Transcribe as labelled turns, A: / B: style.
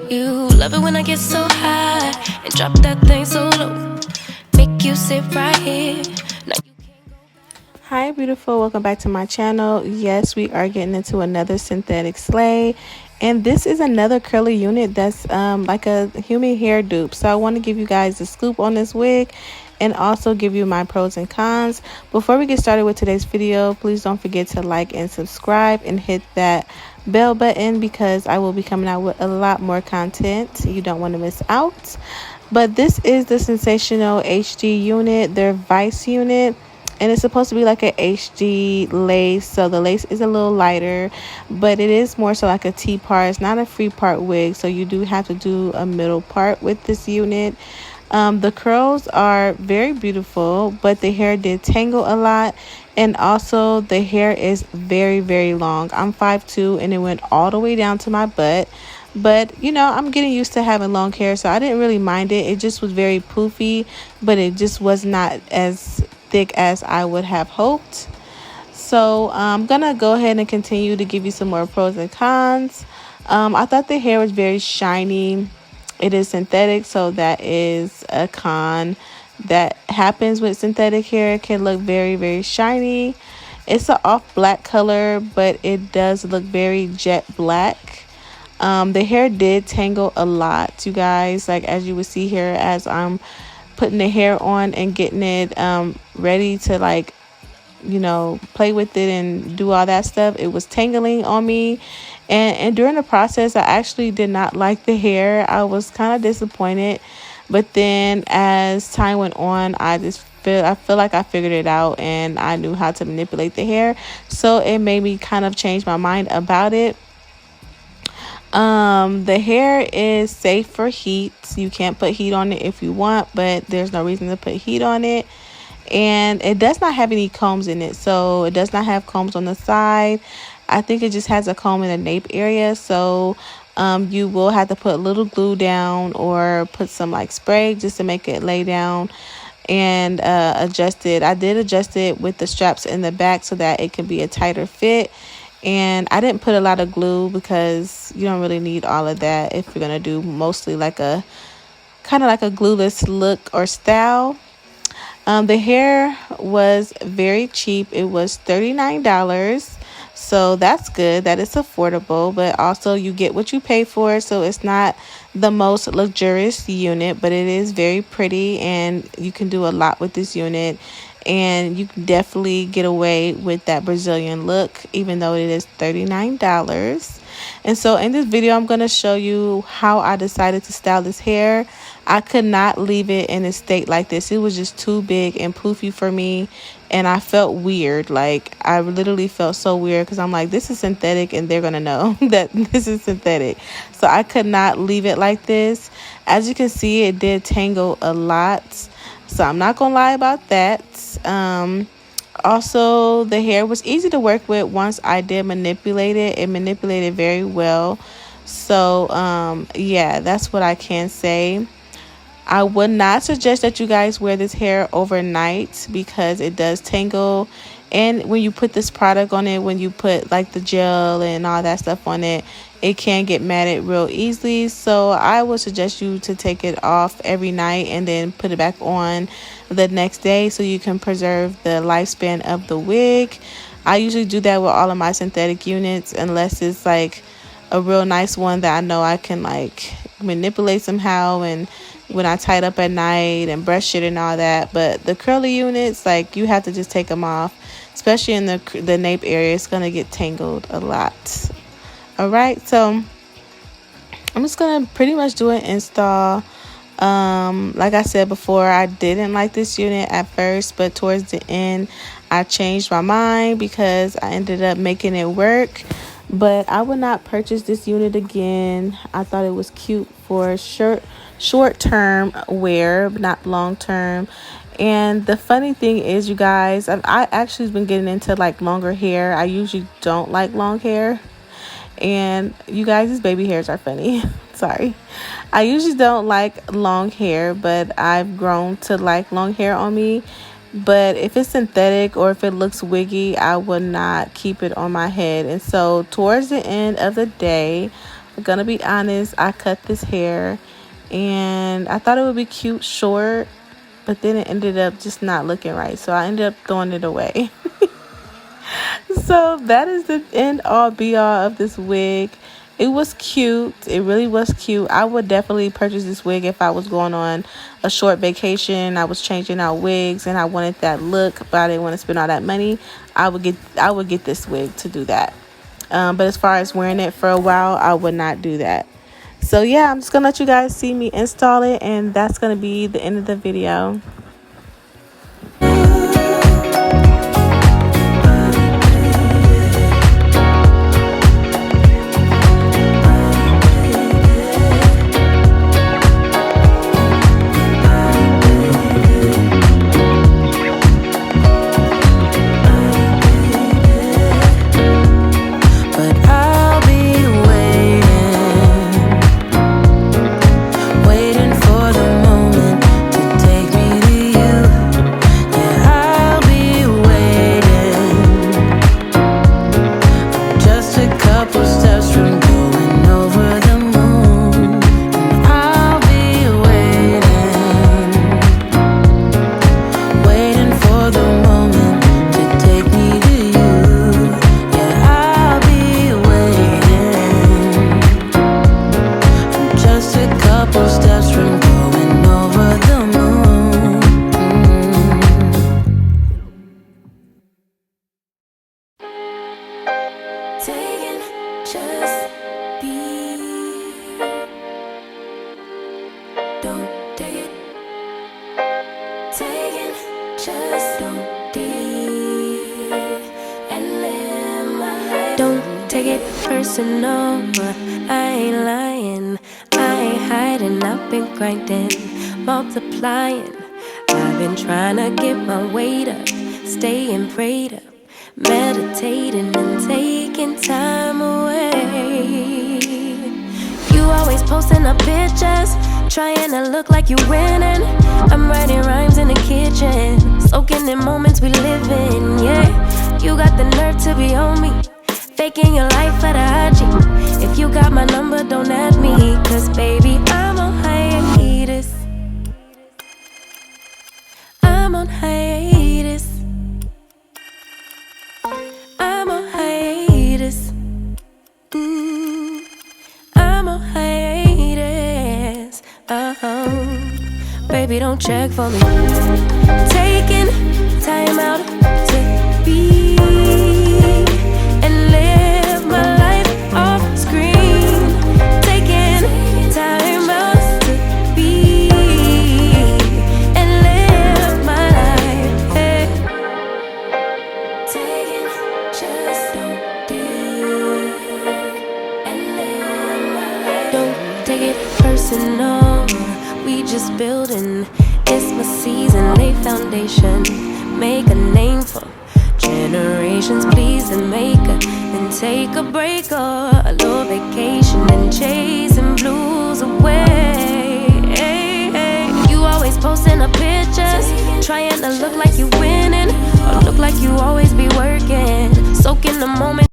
A: You love it when I get so high and drop that thing so low. Make you sit right here. Now you can't go back.
B: Hi beautiful, welcome back to my channel. Yes, we are getting into another synthetic slay, and this is another curly unit that's like a human hair dupe. So I want to give you guys a scoop on this wig and also give you my pros and cons. Before we get started with today's video, please don't forget to like and subscribe and hit that bell button because I will be coming out with a lot more content. You don't want to miss out. But this is the Sensational HD unit, their Vice unit, and it's supposed to be like an HD lace. So the lace is a little lighter, but it is more so like a T part. It's not a free part wig, so you do have to do a middle part with this unit. The curls are very beautiful, but the hair did tangle a lot, and also the hair is very long. I'm 5'2", and it went all the way down to my butt. But you know, I'm getting used to having long hair, so I didn't really mind it. It just was very poofy, but it just was not as thick as I would have hoped. So I'm gonna go ahead and continue to give you some more pros and cons. I thought the hair was very shiny. It is synthetic, so that is a con that happens with synthetic hair. It can look very shiny. It's an off black color, but it does look very jet black. The hair did tangle a lot, you guys, like as you would see here as I'm putting the hair on and getting it ready to, like, you know, play with it and do all that stuff. It was tangling on me, and during the process I actually did not like the hair. I was kind of disappointed, but then as time went on, I feel like I figured it out and I knew how to manipulate the hair, so it made me kind of change my mind about it. The hair is safe for heat. You can't put heat on it if you want, but there's no reason to put heat on it. And it does not have any combs in it, so it does not have combs on the side. I think it just has a comb in the nape area, so you will have to put a little glue down or put some like spray just to make it lay down and adjust it. I did adjust it with the straps in the back so that it can be a tighter fit. And I didn't put a lot of glue because you don't really need all of that if you're gonna do mostly like a kind of like a glueless look or style. The hair was very cheap. It was $39, so that's good. That is affordable, but also you get what you pay for. So it's not the most luxurious unit, but it is very pretty, and you can do a lot with this unit. And you can definitely get away with that Brazilian look, even though it is $39. And so in this video, I'm going to show you how I decided to style this hair. I could not leave it in a state like this. It was just too big and poofy for me, and I felt weird. Like, I literally felt so weird because I'm like, this is synthetic and they're going to know that this is synthetic. So I could not leave it like this. As you can see, it did tangle a lot. So I'm not gonna lie about that. Also, the hair was easy to work with once I did manipulate it. It manipulated very well. So yeah, that's what I can say. I would not suggest that you guys wear this hair overnight because it does tangle. And when you put this product on it, when you put like the gel and all that stuff on it, it can get matted real easily. So I would suggest you to take it off every night and then put it back on the next day so you can preserve the lifespan of the wig. I usually do that with all of my synthetic units, unless it's like a real nice one that I know I can like manipulate somehow, and when I tie it up at night and brush it and all that. But the curly units, like, you have to just take them off, especially in the nape area. It's gonna get tangled a lot. All right, so I'm just gonna pretty much do an install. Like I said before, I didn't like this unit at first, but towards the end I changed my mind because I ended up making it work. But I would not purchase this unit again. I thought it was cute for short-term wear, but not long-term. And the funny thing is, you guys, I actually been getting into like longer hair. I usually don't like long hair. And you guys, these baby hairs are funny. Sorry. I usually don't like long hair, but I've grown to like long hair on me. But if it's synthetic or if it looks wiggy, I would not keep it on my head. And so towards the end of the day, gonna be honest, I cut this hair and I thought it would be cute short, but then it ended up just not looking right, so I ended up throwing it away. So that is the end all be all of this wig. It was cute. It really was cute. I would definitely purchase this wig if I was going on a short vacation. I was changing out wigs and I wanted that look, but I didn't want to spend all that money. I would get this wig to do that. But as far as wearing it for a while, I would not do that. So yeah, I'm just gonna let you guys see me install it, and that's gonna be the end of the video.
A: Don't take it personal, I ain't lying, I ain't hiding. I've been grinding, multiplying. I've been trying to get my weight up, staying prayed up, meditating and taking time away. You always posting up pictures, trying to look like you winning. I'm writing rhymes in the kitchen, soaking in moments we live in, yeah. You got the nerve to be on me, faking your life for the IG. If you got my number, don't add me, cause baby, I'm on hiatus. I'm on hiatus. I'm on hiatus. I'm on hiatus. Baby, don't check for me. Taking time out to be and live my life off screen. Taking time out to be and live my life. Hey. Taking just don't be and live my life. Don't take it personal, we just building. It's my season, lay foundation, make a name for generations. Please and make a, then take a break or a little vacation and chasing blues away. Hey, hey. You always posting up pictures, trying to look like you winning or look like you always be working, soaking the moment.